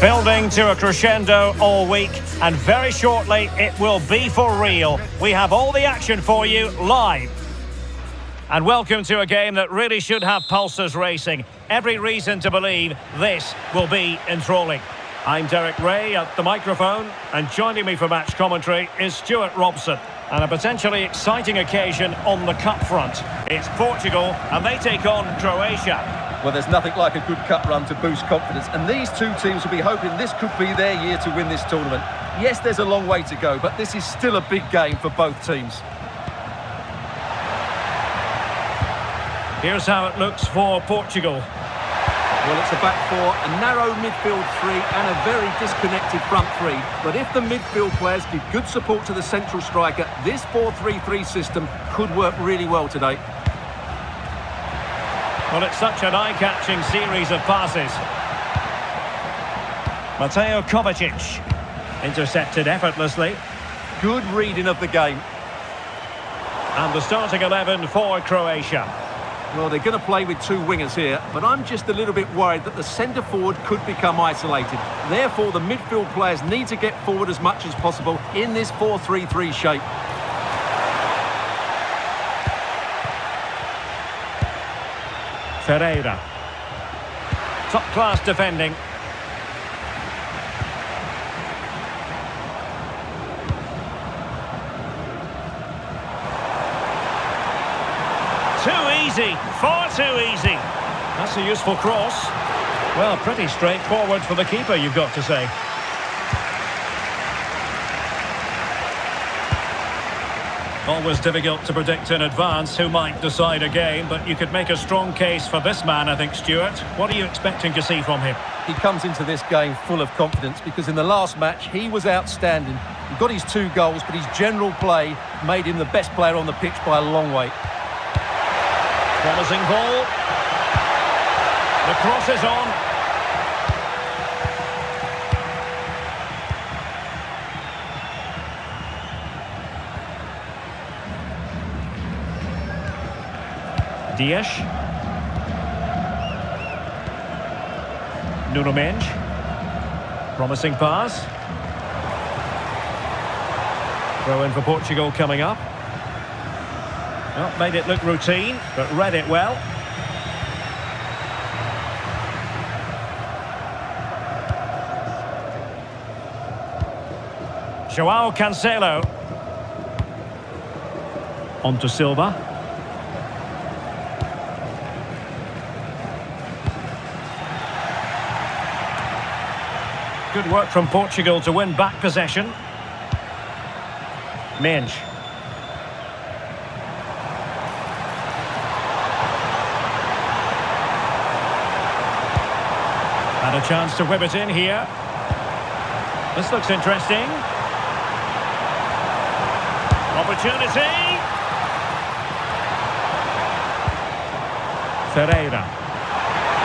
Building to a crescendo all week, and very shortly it will be for real. We have all the action for you live. And welcome to a game that really should have pulses racing. Every reason to believe this will be enthralling. I'm Derek Ray at the microphone, and joining me for match commentary is Stuart Robson. And a potentially exciting occasion on the cup front. It's Portugal, and they take on Croatia. Well, there's nothing like a good cup run to boost confidence, and these two teams will be hoping this could be their year to win this tournament. Yes, there's a long way to go, but this is still a big game for both teams. Here's how it looks for Portugal. Well, it's a back four, a narrow midfield three and a very disconnected front three. But if the midfield players give good support to the central striker, this 4-3-3 system could work really well today. Well, it's such an eye-catching series of passes. Mateo Kovacic intercepted effortlessly. Good reading of the game. And the starting 11 for Croatia. Well, they're going to play with two wingers here, but I'm just a little bit worried that the centre forward could become isolated. Therefore, the midfield players need to get forward as much as possible in this 4-3-3 shape. Ferreira. Top-class defending. Too easy, far too easy. That's a useful cross. Well, pretty straightforward for the keeper, you've got to say. Always difficult to predict in advance who might decide a game, but you could make a strong case for this man, I think, Stuart. What are you expecting to see from him? He comes into this game full of confidence because in the last match he was outstanding. He got his 2 goals, but his general play made him the best player on the pitch by a long way. Promising ball. The cross is on. Dias. Nuno Mendes. Promising pass. Throw in for Portugal coming up. Well, made it look routine, but read it well. João Cancelo. On to Silva. Good work from Portugal to win back possession. Mendes. And a chance to whip it in here. This looks interesting. Opportunity. Ferreira.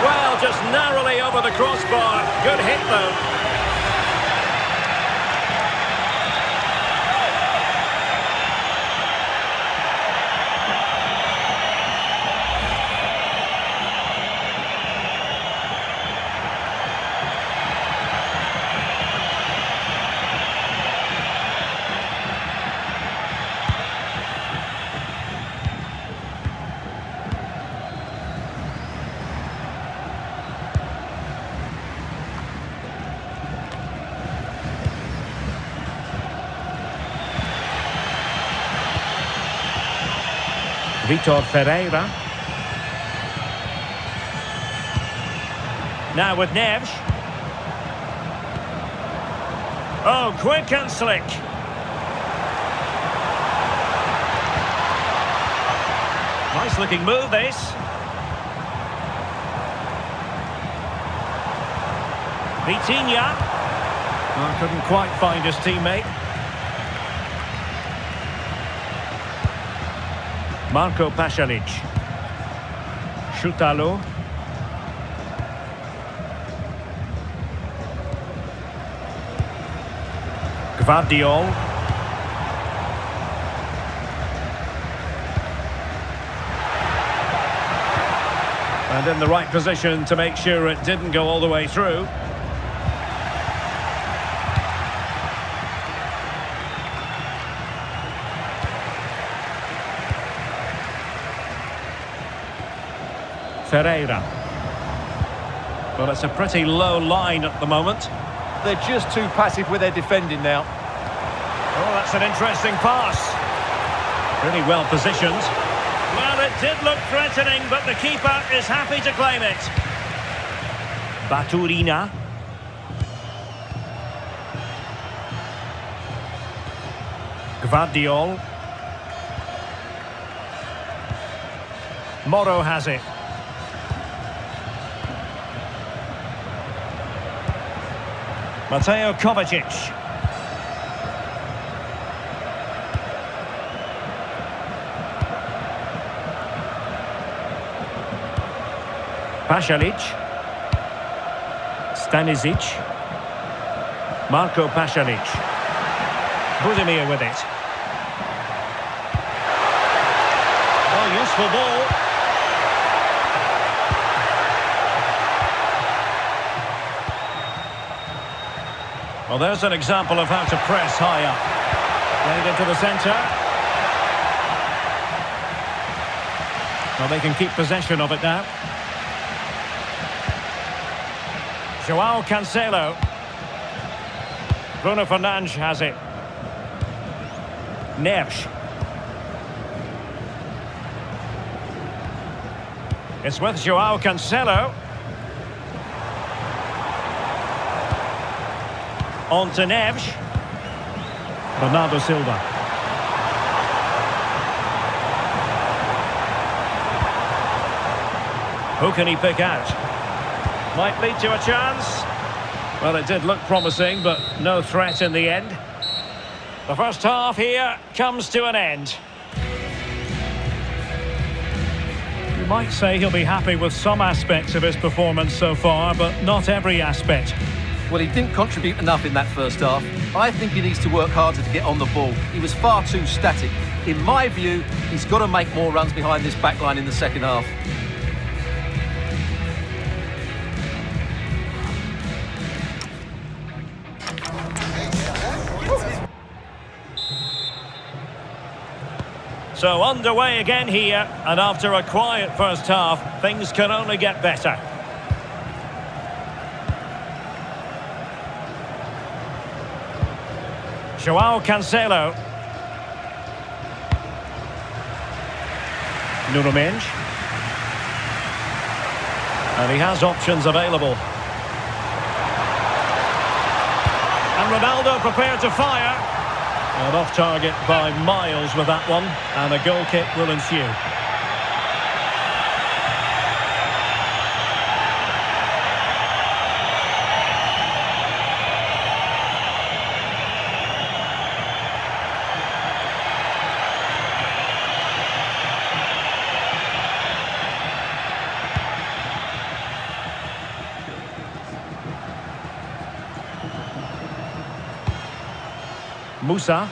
Well, just narrowly over the crossbar. Good hit, though. Vitor Ferreira. Now with Neves. Oh, quick and slick. Nice looking move, this. Vitinha. Oh, couldn't quite find his teammate. Marco Pasalic. Chutalo. Gvardiol. And in the right position to make sure it didn't go all the way through. Ferreira. Well, it's a pretty low line at the moment. They're just too passive with their defending now. Oh, that's an interesting pass. Really well positioned. Well, it did look threatening, but the keeper is happy to claim it. Baturina. Gvardiol. Moro has it. Mateo Kovacic. Pasalic. Stanisic. Marco Pasalic. Budimir with it. Oh, useful ball. Well, there's an example of how to press high up. Played into the centre. Well, they can keep possession of it now. Joao Cancelo. Bruno Fernandes has it. Neves. It's with Joao Cancelo. On to Neves. Bernardo Silva. Who can he pick out? Might lead to a chance. Well, it did look promising, but no threat in the end. The first half here comes to an end. You might say he'll be happy with some aspects of his performance so far, but not every aspect. Well, he didn't contribute enough in that first half. I think he needs to work harder to get on the ball. He was far too static. In my view, he's got to make more runs behind this back line in the second half. So underway again here, and after a quiet first half, things can only get better. Joao Cancelo. Nuno Mendes. And he has options available. And Ronaldo prepared to fire. And off target by miles with that one. And a goal kick will ensue. Musa.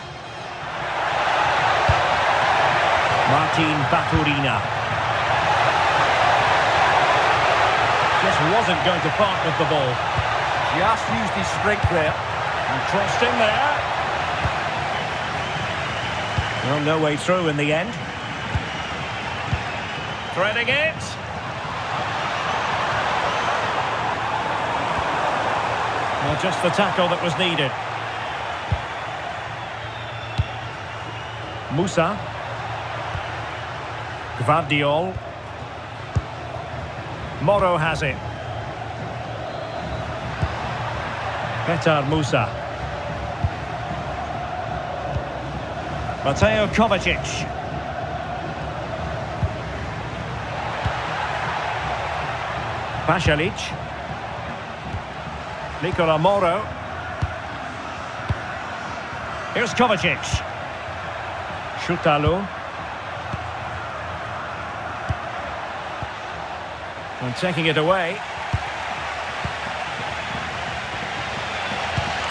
Martin Baturina. Just wasn't going to part with the ball. Just used his strength there. And crossed in there. Well, no way through in the end. Threading it. Well, just the tackle that was needed. Musa. Gvardiol. Moro has it. Petar Musa. Mateo Kovacic. Pasalic. Nicola Moro. Here's Kovacic. Shutalo. And taking it away.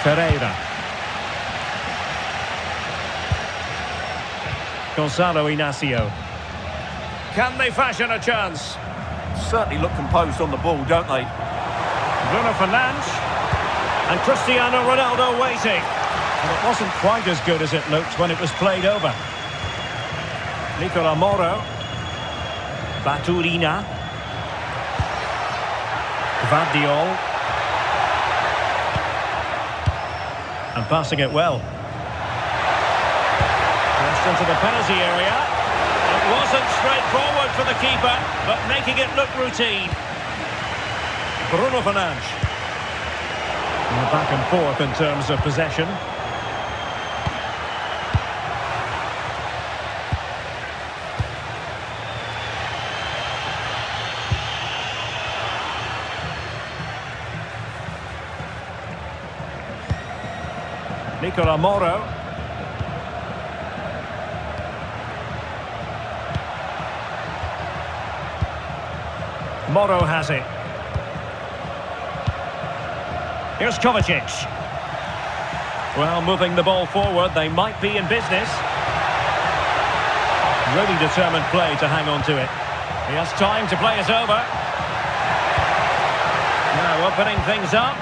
Ferreira. Gonzalo Inacio. Can they fashion a chance? Certainly look composed on the ball, don't they? Bruno Fernandes. And Cristiano Ronaldo waiting. And it wasn't quite as good as it looked when it was played over. Nicola Moro. Baturina. Gvardiol. And passing it well. Pressed into the penalty area. It wasn't straightforward for the keeper, but making it look routine. Bruno Fernandes. Back and forth in terms of possession. Nicola Moro. Moro has it. Here's Kovacic. Well, moving the ball forward, they might be in business. Really determined play to hang on to it. He has time to play it over. Now opening things up.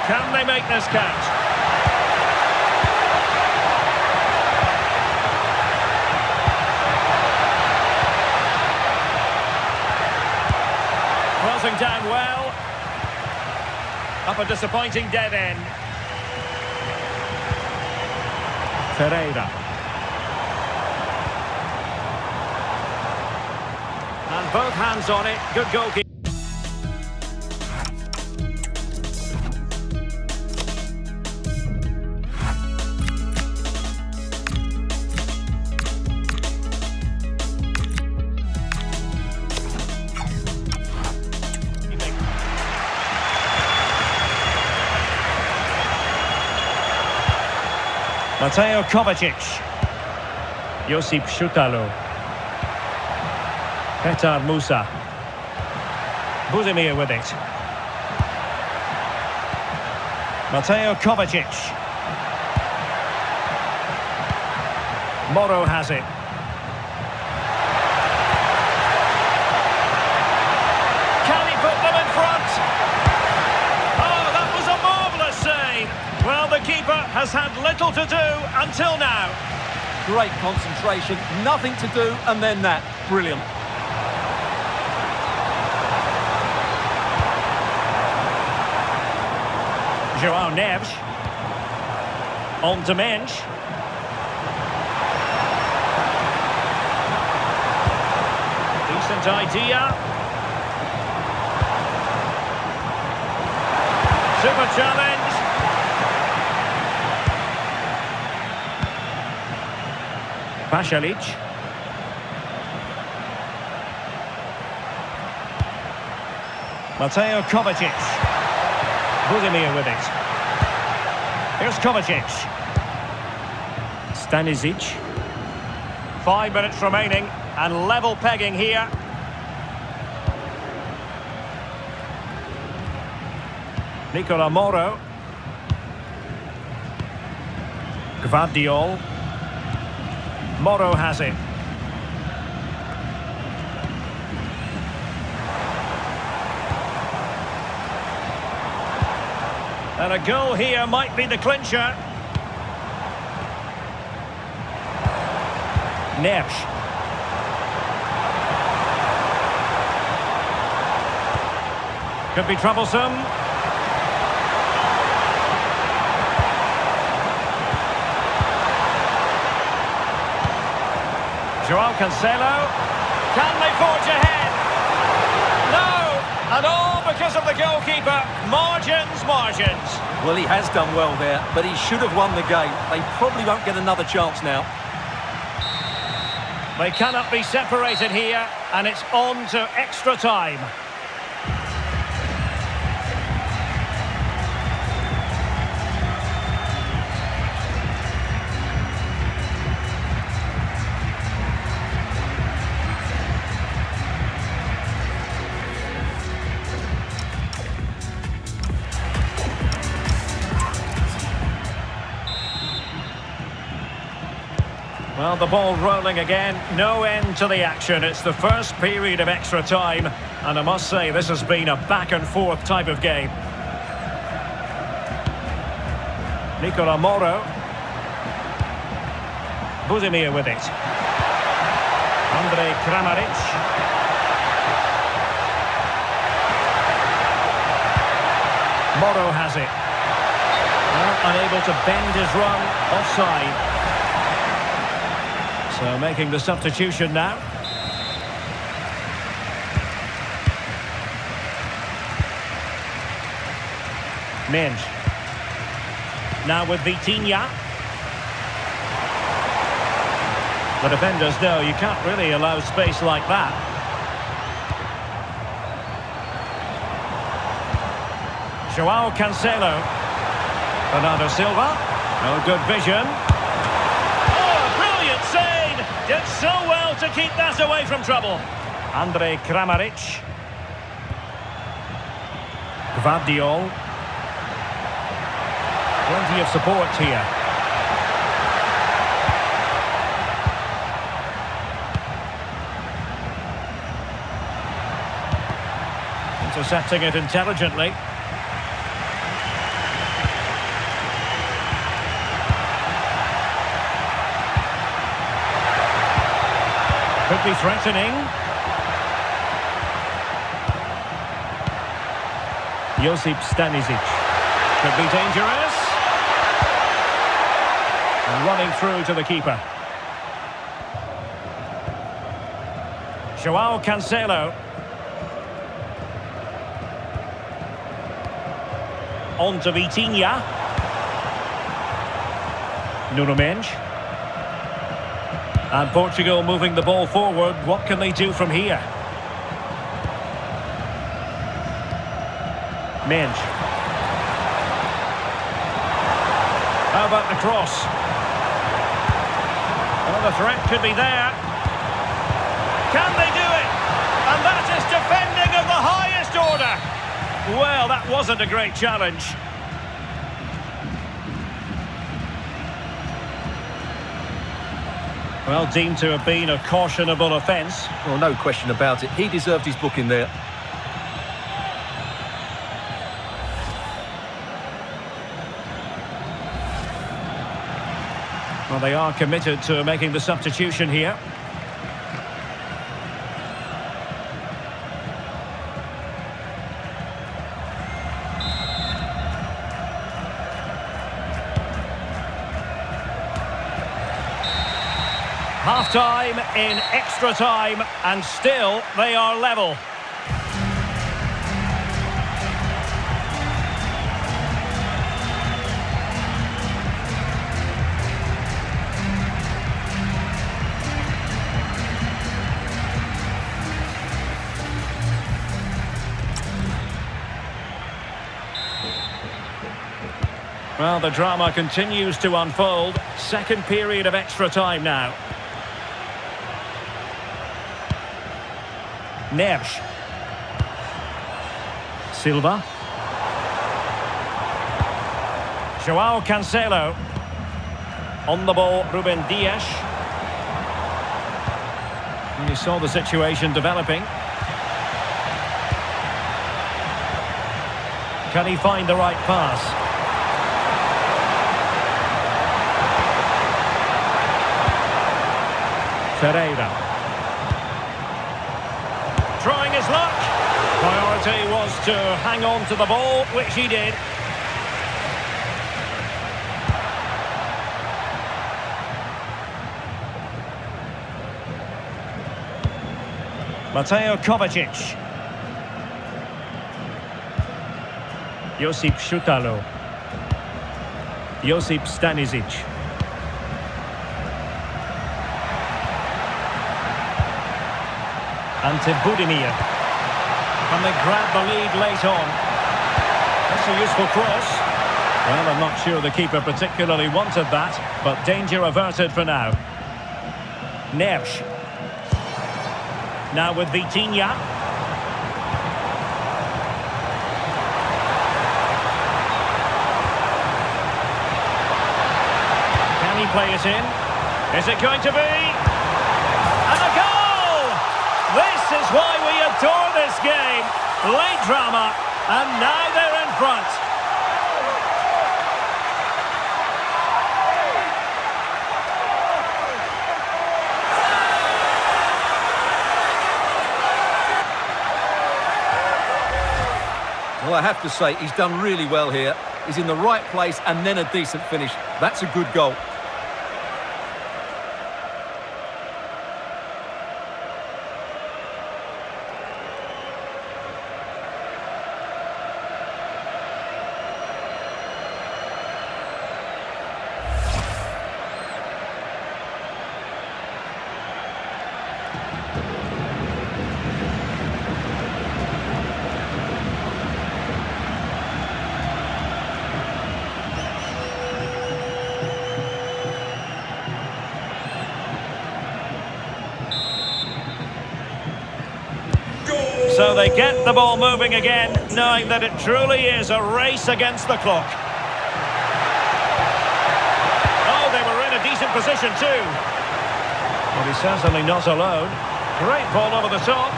Can they make this count? Closing down well. Up a disappointing dead end. Ferreira. And both hands on it. Good goalkeeper. Mateo Kovacic. Josip Šutalo. Petar Musa. Budimir with it. Mateo Kovacic. Moro has it. Can he put them in front? Oh, that was a marvellous save. Well, the keeper has had little to do until now. Great concentration, nothing to do, and then that. Brilliant. João Neves. On to Mensch. Decent idea. Super challenge. Pasalic. Mateo Kovacic. Budimir with it. Here's Kovacic. Stanisic. 5 minutes remaining and level pegging here. Nicola Moro. Gvardiol. Moro has it. And a goal here might be the clincher. Neves. Could be troublesome. João Cancelo. Can they forge ahead? No! And all because of the goalkeeper. Margins, margins. Well, he has done well there, but he should have won the game. They probably won't get another chance now. They cannot be separated here, and it's on to extra time. Well, the ball rolling again, no end to the action. It's the first period of extra time, and I must say this has been a back-and-forth type of game. Nicola Moro. Budimir with it. Kramaric. Moro has it. Well, unable to bend his run, offside. So making the substitution now. Minge. Now with Vitinha. The defenders know you can't really allow space like that. Joao Cancelo. Bernardo Silva. No good vision. Oh, brilliant save! Did so well to keep that away from trouble. Andre Kramaric. Gvardiol. Plenty of support here. Intercepting it intelligently. Could be threatening. Josip Stanisic. Could be dangerous. And running through to the keeper. Joao Cancelo. On to Vitinha. Nuno Mendes. And Portugal moving the ball forward. What can they do from here? Mendes. How about the cross? Well, the threat could be there. Can they do it? And that is defending of the highest order. Well, that wasn't a great challenge. Well, deemed to have been a cautionable offence. Well, no question about it. He deserved his booking there. Well, they are committed to making the substitution here. Half-time in extra time, and still they are level. Well, the drama continues to unfold. Second period of extra time now. Neves. Silva. Joao Cancelo. On the ball, Ruben Dias. And you saw the situation developing. Can he find the right pass? Ferreira. Trying his luck. Priority was to hang on to the ball, which he did. Mateo Kovacic. Josip Šutalo. Josip Stanisic. Ante Budimir. And they grab the lead late on. That's a useful cross. Well, I'm not sure the keeper particularly wanted that, but danger averted for now. Neves. Now with Vitinha. Can he play it in? Is it going to be? And a goal! This is why we adore this game. Late drama, and now they're in front. Well, I have to say, he's done really well here. He's in the right place and then a decent finish. That's a good goal. So they get the ball moving again, knowing that it truly is a race against the clock. Oh, they were in a decent position too. Well, he's certainly not alone. Great ball over the top.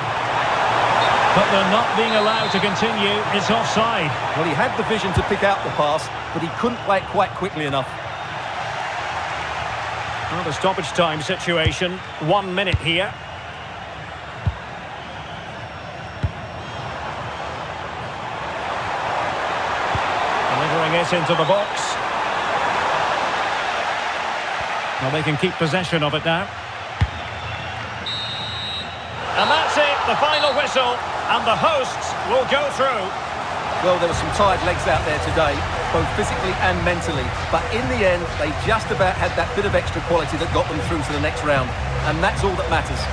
But they're not being allowed to continue. It's offside. Well, he had the vision to pick out the pass, but he couldn't play it quite quickly enough. Well, the stoppage time situation. 1 minute here. Delivering it into the box. Well, they can keep possession of it now. And that's it, the final whistle, and the hosts will go through. Well, there were some tired legs out there today, both physically and mentally. But in the end, they just about had that bit of extra quality that got them through to the next round. And that's all that matters.